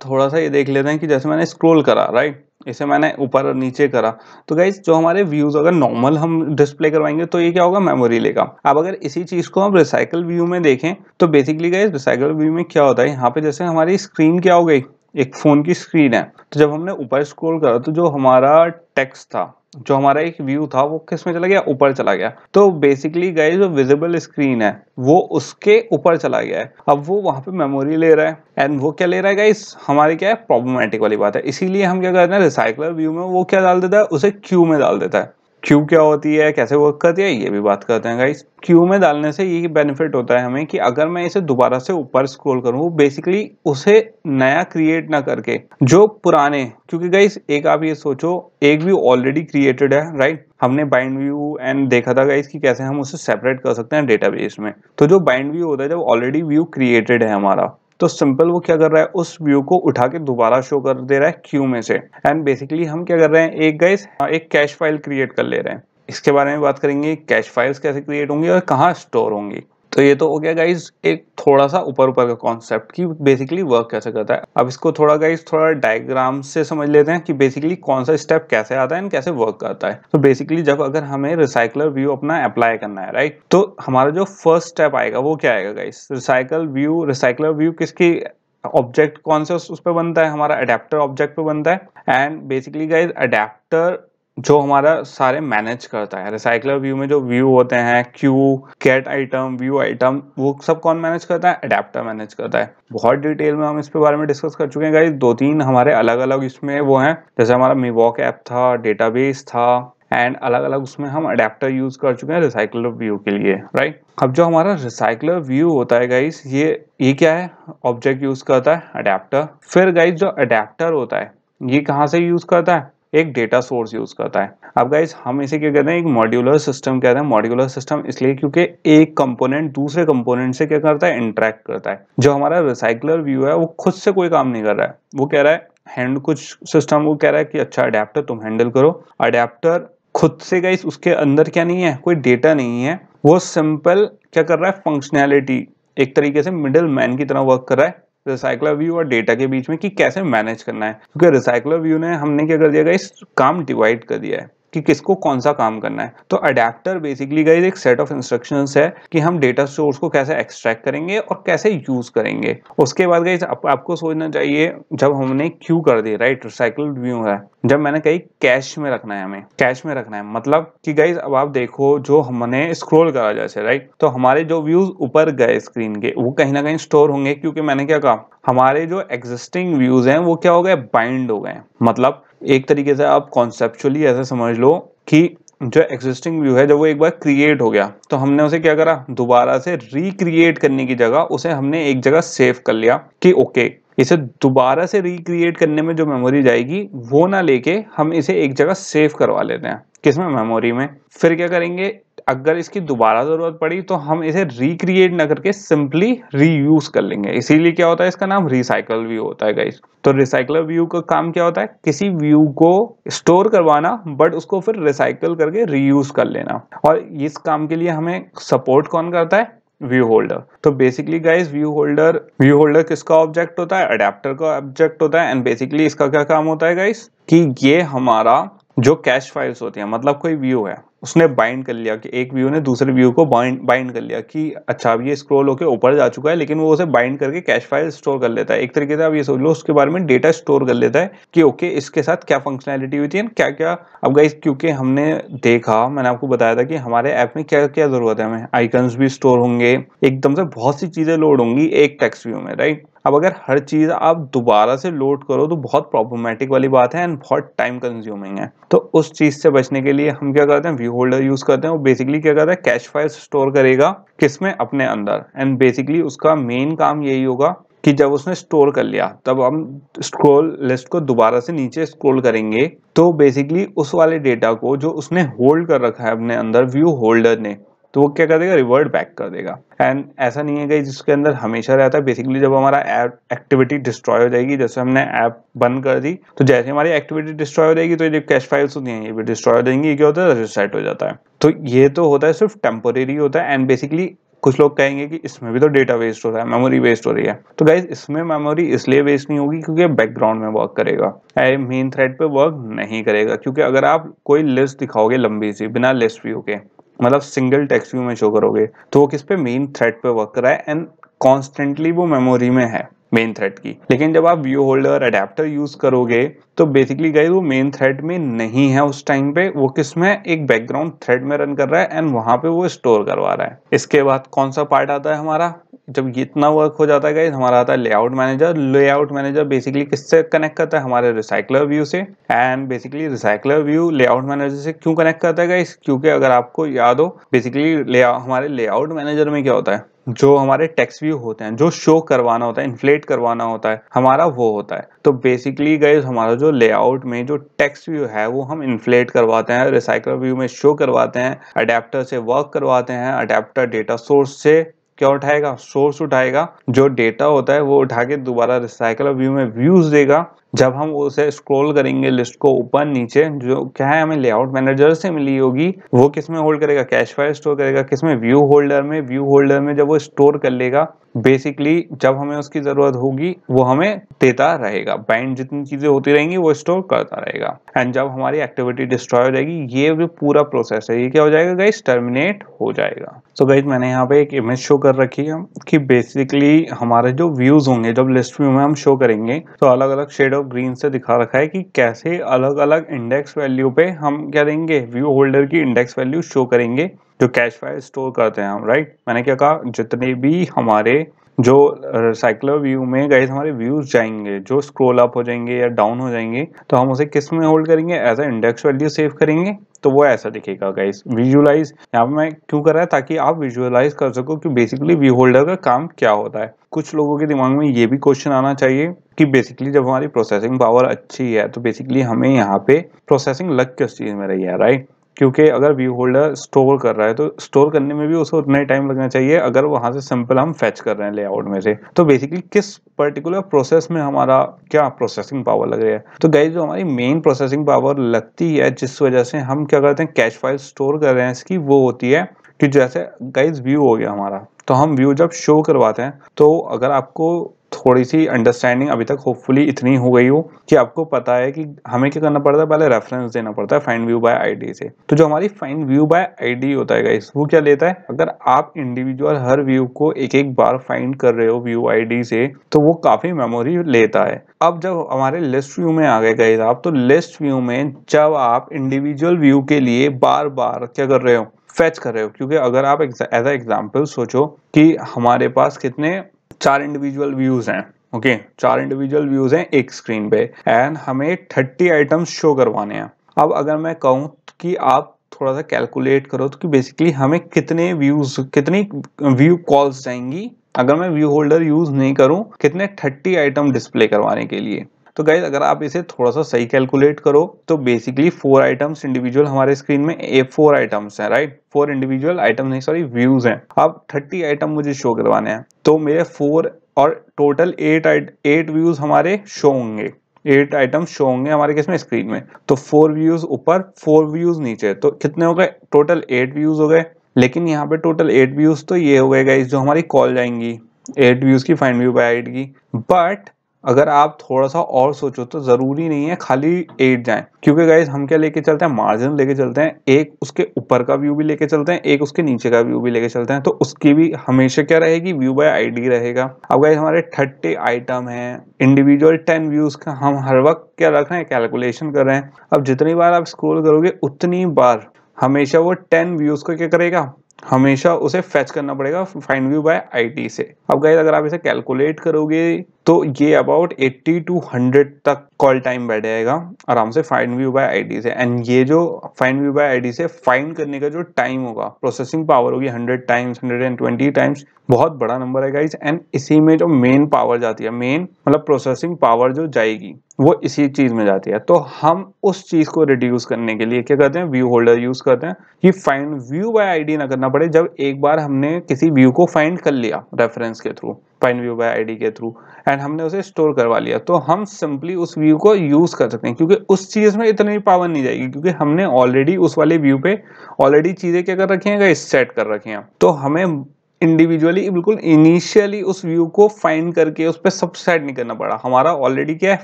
थोड़ा सा ये देख लेते हैं कि जैसे मैंने स्क्रॉल करा, राइट, इसे मैंने ऊपर और नीचे करा, तो गाइस जो हमारे व्यूज अगर नॉर्मल हम डिस्प्ले करवाएंगे तो ये क्या होगा, मेमोरी लेगा। अब अगर इसी चीज को हम रिसाइकल व्यू में देखें तो बेसिकली गाइस रिसाइकल व्यू में क्या होता है, यहाँ पे जैसे हमारी स्क्रीन क्या हो गई, एक फोन की स्क्रीन है, तो जब हमने ऊपर स्क्रॉल करा तो जो हमारा टेक्स्ट था, जो हमारा एक व्यू था, वो किस में चला गया, ऊपर चला गया। तो बेसिकली गाइस जो विजिबल स्क्रीन है वो उसके ऊपर चला गया है, अब वो वहां पे मेमोरी ले रहा है, एंड वो क्या ले रहा है गाइस, हमारी क्या है, प्रॉब्लमेटिक वाली बात है। इसीलिए हम क्या करते हैं, रिसाइकलर व्यू में वो क्या डाल देता है, उसे क्यू में डाल देता है। क्यू क्या होती है, कैसे वर्क करती है, ये भी बात करते हैं गाइस। क्यू में डालने से ये बेनिफिट होता है हमें कि अगर मैं इसे दोबारा से ऊपर स्क्रॉल करूं, वो बेसिकली उसे नया क्रिएट ना करके जो पुराने, क्योंकि गाइस एक आप ये सोचो, एक व्यू ऑलरेडी क्रिएटेड है, राइट, हमने बाइंड व्यू एंड देखा था गाइस कि कैसे हम उसे सेपरेट कर सकते हैं डेटाबेस में। तो जो बाइंड व्यू होता है, जब ऑलरेडी व्यू क्रिएटेड है हमारा, तो सिंपल वो क्या कर रहा है, उस व्यू को उठा के दोबारा शो कर दे रहा है क्यू में से। एंड बेसिकली हम क्या कर रहे हैं, एक गाइस एक कैश फाइल क्रिएट कर ले रहे हैं। इसके बारे में बात करेंगे, कैश फाइल्स कैसे क्रिएट होंगी और कहाँ स्टोर होंगी। तो ये तो हो गया गाइस एक थोड़ा सा ऊपर ऊपर का कॉन्सेप्ट कि बेसिकली वर्क कैसे करता है। अब इसको थोड़ा गाइस थोड़ा डायग्राम से समझ लेते हैं कि बेसिकली कौन सा स्टेप कैसे आता है एंड कैसे वर्क करता है। तो बेसिकली जब अगर हमें रिसाइकलर व्यू अपना अप्लाई करना है, राइट, तो हमारा जो फर्स्ट स्टेप आएगा वो क्या आएगा गाइस, रिसाइकलर व्यू किसकी ऑब्जेक्ट कौन से उस पर बनता है, हमारा अडेप्टर ऑब्जेक्ट पे बनता है। एंड बेसिकली गाइस अडेप्टर जो हमारा सारे मैनेज करता है, रिसाइकलर व्यू में जो व्यू होते हैं, Q, gate item, view item, वो सब कौन मैनेज करता है, अडेप्टर मैनेज करता है। बहुत डिटेल में हम इस पे बारे में डिस्कस कर चुके हैं गाइस, 2-3 हमारे अलग अलग इसमें वो हैं, जैसे हमारा मिवॉक ऐप था, डेटाबेस था, एंड अलग अलग उसमें हम अडेप्टर यूज कर चुके हैं रिसाइकलर व्यू के लिए, राइट। अब जो हमारा रिसाइकलर व्यू होता है गाइस, ये क्या है, ऑब्जेक्ट यूज करता है अडेप्टर। फिर गाइस जो अडेप्टर होता है ये कहाँ से यूज करता है, एक डेटा सोर्स यूज करता है। अब गाइस हम इसे क्या कहते हैं, एक मॉड्यूलर सिस्टम कहते हैं। मॉड्यूलर सिस्टम इसलिए क्योंकि एक कंपोनेंट दूसरे कंपोनेंट से क्या करता है, इंटरेक्ट करता है। जो हमारा रिसाइकलर व्यू है वो खुद से कोई काम नहीं कर रहा है, वो कह रहा है कुछ सिस्टम वो कह रहा है कि अच्छा अडेप्टर तुम हैंडल करो। अडेप्टर खुद से गाइस उसके अंदर क्या नहीं है, कोई डेटा नहीं है, वो सिंपल क्या कर रहा है, फंक्शनैलिटी, एक तरीके से मिडिल मैन की तरह वर्क कर रहा है रिसाइकलर व्यू और डेटा के बीच में कि कैसे मैनेज करना है। क्योंकि रिसाइकलर व्यू ने हमने क्या कर दिया गाइस, काम डिवाइड कर दिया है कि किसको कौन सा काम करना है। तो अडेप्टर बेसिकली गाइस एक सेट ऑफ इंस्ट्रक्शंस है कि हम डेटा सोर्स को कैसे एक्सट्रैक्ट करेंगे और कैसे यूज करेंगे। उसके बाद गाइस आपको सोचना चाहिए, जब हमने क्यू कर दी, राइट, रिसाइकल व्यू है, जब मैंने कही कैश में रखना है, हमें कैश में रखना है, मतलब कि गाइस अब आप देखो जो हमने स्क्रॉल करा जैसे, राइट, तो हमारे जो व्यूज ऊपर गए स्क्रीन के वो कहीं ना कहीं स्टोर होंगे, क्योंकि मैंने क्या कहा, हमारे जो एग्जिस्टिंग व्यूज हैं वो क्या हो गए, बाइंड हो गए। मतलब एक तरीके से आप कॉन्सेप्चुअली ऐसे समझ लो कि जो एग्जिस्टिंग व्यू है जब वो एक बार क्रिएट हो गया तो हमने उसे क्या करा, दोबारा से रिक्रिएट करने की जगह उसे हमने एक जगह सेव कर लिया कि ओके, इसे दोबारा से रिक्रिएट करने में जो मेमोरी जाएगी वो ना लेके हम इसे एक जगह सेव करवा लेते हैं, किसमें, मेमोरी में। फिर क्या करेंगे, अगर इसकी दोबारा जरूरत पड़ी तो हम इसे रिक्रिएट ना करके सिंपली रीयूज कर लेंगे। इसीलिए क्या होता है, इसका नाम रिसाइकल व्यू होता है गाइस। तो रिसाइकलर व्यू का काम क्या होता है, किसी व्यू को स्टोर करवाना बट उसको फिर रिसाइकल करके रीयूज कर लेना। और इस काम के लिए हमें सपोर्ट कौन करता है, व्यू होल्डर। तो बेसिकली गाइस व्यू होल्डर किसका ऑब्जेक्ट होता है, अडेप्टर का ऑब्जेक्ट होता है। एंड बेसिकली इसका क्या काम होता है गाइस, कि ये हमारा जो कैश फाइल्स होती हैं, मतलब कोई व्यू है उसने बाइंड कर लिया, कि एक व्यू ने दूसरे व्यू को बाइंड कर लिया कि अच्छा अब ये स्क्रॉल होकर ऊपर जा चुका है, लेकिन वो उसे बाइंड करके कैश फाइल स्टोर कर लेता है। एक तरीके से आप ये सोच लो उसके बारे में डेटा स्टोर कर लेता है कि ओके इसके साथ क्या फंक्शनैलिटी हुई थी, क्या क्या। अब गाइस क्योंकि हमने देखा, मैंने आपको बताया था कि हमारे ऐप में क्या क्या जरूरत है, हमें आइकन्स भी स्टोर होंगे, एकदम से बहुत सी चीजें लोड होंगी एक टेक्स्ट व्यू में, राइट। अब अगर हर चीज आप दोबारा से लोड करो तो बहुत प्रॉब्लमेटिक वाली बात है एंड बहुत टाइम कंज्यूमिंग है। तो उस चीज से बचने के लिए हम क्या करते हैं, व्यू होल्डर यूज करते हैं। वो बेसिकली क्या करता है, कैश फाइल स्टोर करेगा किसमें, अपने अंदर। एंड बेसिकली उसका मेन काम यही होगा कि जब उसने स्टोर कर लिया तब हम स्क्रॉल लिस्ट को दोबारा से नीचे स्क्रॉल करेंगे, तो बेसिकली उस वाले डेटा को जो उसने होल्ड कर रखा है अपने अंदर व्यू होल्डर ने, तो वो क्या कर देगा, रिवर्ट बैक कर देगा। एंड ऐसा नहीं है कि जिसके अंदर हमेशा रहता है। बेसिकली जब हमारा ऐप एक्टिविटी डिस्ट्रॉय हो जाएगी, जैसे हमने ऐप बंद कर दी, तो जैसे हमारी एक्टिविटी डिस्ट्रॉय हो जाएगी तो ये जो कैश फाइल्स होती हैं ये भी डिस्ट्रॉय हो जाएंगी। ये क्या होता है, रिसेट हो जाता है। तो ये तो होता है सिर्फ टेम्पोरेरी होता है। एंड बेसिकली कुछ लोग कहेंगे कि इसमें भी तो डेटा वेस्ट हो रहा है, मेमोरी वेस्ट हो रही है। तो गाइज इसमें मेमोरी इसलिए वेस्ट नहीं होगी क्योंकि बैकग्राउंड में वर्क करेगा, मेन थ्रेड पे वर्क नहीं करेगा। क्योंकि अगर आप कोई लिस्ट दिखाओगे लंबी सी बिना लिस्ट व्यू के, मतलब सिंगल टेक्स्ट व्यू में शो करोगे, तो वो किस पे, मेन थ्रेड पे वर्क कर रहा है एंड कॉन्स्टेंटली वो मेमोरी में है मेन थ्रेड की। लेकिन जब आप व्यू होल्डर अडेप्टर यूज करोगे तो बेसिकली गाइस वो मेन थ्रेड में नहीं है उस टाइम पे, वो किस में, एक बैकग्राउंड थ्रेड में रन कर रहा है एंड वहां पे वो स्टोर करवा रहा है। इसके बाद कौन सा पार्ट आता है हमारा, जब ये इतना वर्क हो जाता है गाइस, हमारा आता है layout manager. Layout manager basically किससे कनेक्ट करता है, हमारे रिसाइकलर व्यू से। And basically recycler view layout manager से क्यों कनेक्ट करता है गाइस, क्योंकि अगर आपको याद हो बेसिकली हमारे लेआउट मैनेजर में क्या होता है, जो हमारे टेक्स्ट व्यू होते हैं, जो शो करवाना होता है, इन्फ्लेट करवाना होता है हमारा, वो होता है। तो बेसिकली गाइस हमारा जो लेआउट में जो टेक्स्ट व्यू है वो हम इन्फ्लेट करवाते हैं, रिसाइकलर व्यू में शो करवाते हैं, अडेप्टर से वर्क करवाते हैं। अडेप्टर डेटा सोर्स से क्या उठाएगा, सोर्स उठाएगा, जो डेटा होता है वो उठा के दोबारा रिसाइकलर व्यू में व्यूज देगा। जब हम उसे स्क्रॉल करेंगे लिस्ट को ऊपर नीचे, जो क्या है हमें लेआउट मैनेजर से मिली होगी, वो किस में होल्ड करेगा, कैश फाइल स्टोर करेगा, किस में, व्यू होल्डर में। व्यू होल्डर में जब वो स्टोर कर लेगा, बेसिकली जब हमें उसकी जरूरत होगी वो हमें देता रहेगा, बाइंड जितनी चीजें होती रहेंगी वो स्टोर करता रहेगा। एंड जब हमारी एक्टिविटी डिस्ट्रॉय हो जाएगी, ये जो पूरा प्रोसेस है ये क्या हो जाएगा गाइस, टर्मिनेट हो जाएगा। सो गाइस मैंने यहाँ पे एक इमेज शो कर रखी है कि बेसिकली हमारे जो व्यूज होंगे जब लिस्ट व्यू में हम शो करेंगे, तो अलग अलग शेड ऑफ ग्रीन से दिखा रखा है कि कैसे अलग अलग इंडेक्स वैल्यू पे हम क्या देंगे, व्यू होल्डर की इंडेक्स वैल्यू शो करेंगे जो कैश फाइल स्टोर करते हैं हम, राइट। मैंने क्या कहा, जितने भी हमारे जो रिसाइकलर व्यू में गाइस हमारे व्यूज जाएंगे, जो स्क्रॉल अप हो जाएंगे या डाउन हो जाएंगे, तो हम उसे किस में होल्ड करेंगे, as a index value save करेंगे। तो वो ऐसा दिखेगा गाइस। विजुअलाइज यहाँ पे मैं क्यों कर रहा है, ताकि आप विजुअलाइज कर सको कि बेसिकली व्यू होल्डर का काम क्या होता है। कुछ लोगों के दिमाग में ये भी क्वेश्चन आना चाहिए कि बेसिकली जब हमारी प्रोसेसिंग पावर अच्छी है तो बेसिकली हमें यहाँ पे प्रोसेसिंग लग किस चीज में रही है, राइट। क्योंकि अगर व्यू होल्डर स्टोर कर रहा है तो स्टोर करने में भी उसे उतना ही टाइम लगना चाहिए अगर वहां से सिंपल हम फेच कर रहे हैं लेआउट में से। तो बेसिकली किस पर्टिकुलर प्रोसेस में हमारा क्या प्रोसेसिंग पावर लग रही है। तो गाइस जो हमारी मेन प्रोसेसिंग पावर लगती है, जिस वजह से हम क्या करते हैं, कैश फाइल स्टोर कर रहे हैं इसकी, वो होती है कि जैसे गाइस व्यू हो गया हमारा, तो हम व्यू जब शो करवाते हैं, तो अगर आपको थोड़ी सी अंडरस्टैंडिंग अभी तक होपफुली इतनी हो गई हो कि आपको पता है कि हमें क्या करना पड़ता है, पहले रेफरेंस देना पड़ता है फाइंड व्यू बाय आईडी से। तो जो हमारी फाइंड व्यू बाय आईडी होता है गाइस, वो क्या लेता है, अगर आप इंडिविजुअल हर व्यू को एक एक बार फाइंड कर रहे हो व्यू आईडी से, तो वो काफी मेमोरी लेता है। अब जब हमारे लिस्ट व्यू में आ गए गाइस आप, तो लिस्ट व्यू में जब आप इंडिविजुअल व्यू के लिए बार बार क्या कर रहे हो, फेच कर रहे हो। क्योंकि अगर आप एज अ एग्जाम्पल सोचो कि हमारे पास कितने, 4 इंडिविजुअल व्यूज हैं, ओके 4 इंडिविजुअल व्यूज हैं एक स्क्रीन पे, एंड हमें 30 आइटम्स शो करवाने हैं। अब अगर मैं कहूँ कि आप थोड़ा सा कैलकुलेट करो तो कि बेसिकली हमें कितने व्यूज, कितनी व्यू कॉल्स जाएंगी अगर मैं व्यू होल्डर यूज नहीं करूं, कितने 30 आइटम डिस्प्ले करवाने के लिए। तो गाइज अगर आप इसे थोड़ा सा सही कैलकुलेट करो तो बेसिकली 4 आइटम्स इंडिविजुअल हमारे स्क्रीन में 4 आइटम्स हैं, राइट। 4 इंडिविजुअल आइटम नहीं, सॉरी व्यूज हैं। अब 30 आइटम मुझे शो करवाने हैं, तो मेरे 4 और टोटल 8 व्यूज हमारे शो होंगे, 8 आइटम शो होंगे हमारे किसमें, स्क्रीन में। तो 4 व्यूज ऊपर 4 व्यूज नीचे, तो कितने हो गए, टोटल 8 व्यूज हो गए। लेकिन यहाँ पे टोटल 8 व्यूज तो ये हो गए गाइस जो हमारी कॉल जाएंगी 8 व्यूज की फाइंड व्यू बाय आईडी की। बट अगर आप थोड़ा सा और सोचो तो जरूरी नहीं है खाली 8 जाएं, क्योंकि गाइस हम क्या लेके चलते हैं, मार्जिन लेके चलते हैं, एक उसके ऊपर का व्यू भी लेके चलते हैं, एक उसके नीचे का व्यू भी लेके चलते हैं। तो उसकी भी हमेशा क्या रहेगी, व्यू बाय आईडी रहेगा। अब गाइस हमारे 30 आइटम हैं, इंडिविजुअल 10 व्यूज का हम हर वक्त क्या रख रहे हैं, कैलकुलेशन कर रहे हैं। अब जितनी बार आप स्क्रॉल करोगे उतनी बार हमेशा वो 10 व्यूज को क्या करेगा, हमेशा उसे फेच करना पड़ेगा फाइंड व्यू बाय आईडी से। अब गाइस अगर आप इसे कैलकुलेट करोगे तो ये अबाउट 80 to 100 तक कॉल टाइम बैठ जाएगा आराम से फाइंड व्यू बाय आईडी से। एंड ये जो फाइंड व्यू बाय आईडी से फाइंड करने का जो टाइम होगा, प्रोसेसिंग पावर होगी 100 टाइम्स, 120 टाइम्स, बहुत बड़ा नंबर है गाइस। एंड इसी में जो मेन पावर जाती है, मेन मतलब प्रोसेसिंग पावर जो जाएगी वो इसी चीज में जाती है। तो हम उस चीज को रिड्यूस करने के लिए क्या करते हैं, व्यू होल्डर यूज करते हैं कि फाइंड व्यू बाय आईडी ना करना पड़े। जब एक बार हमने किसी व्यू को फाइंड कर लिया रेफरेंस के through, find view bye ID के थ्रू, एंड हमने उसे स्टोर करवा लिया, तो हम सिंपली उस व्यू को यूज कर सकते हैं। क्योंकि उस चीज में इतनी पावर नहीं जाएगी, क्योंकि हमने ऑलरेडी उस वाले व्यू पे ऑलरेडी चीजें क्या कर रखी हैं, सेट कर रखी हैं। तो हमें इंडिविजुअली बिल्कुल इनिशियली उस व्यू को फाइंड करके उस पर सबसेट नहीं करना पड़ा, हमारा ऑलरेडी क्या है,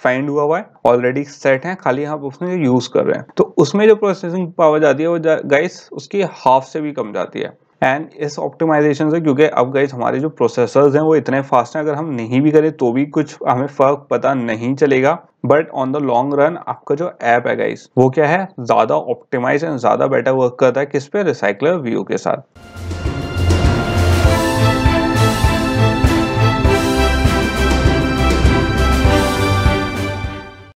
फाइंड हुआ है, ऑलरेडी सेट है, खाली हम उसमें यूज कर रहे हैं। तो उसमें जो प्रोसेसिंग पावर जाती है वो गाइस उसकी हाफ से भी कम जाती है। एंड इस ऑप्टिमाइजेशन से, क्योंकि अब गाइस हमारे जो प्रोसेसर्स हैं वो इतने फास्ट हैं, अगर हम नहीं भी करें तो भी कुछ हमें फर्क पता नहीं चलेगा, but on the long run आपका जो ऐप है गाइस वो क्या है, ज्यादा ऑप्टिमाइज एंड ज्यादा बेटर वर्क करता है किस पे, रिसाइकलर व्यू के साथ।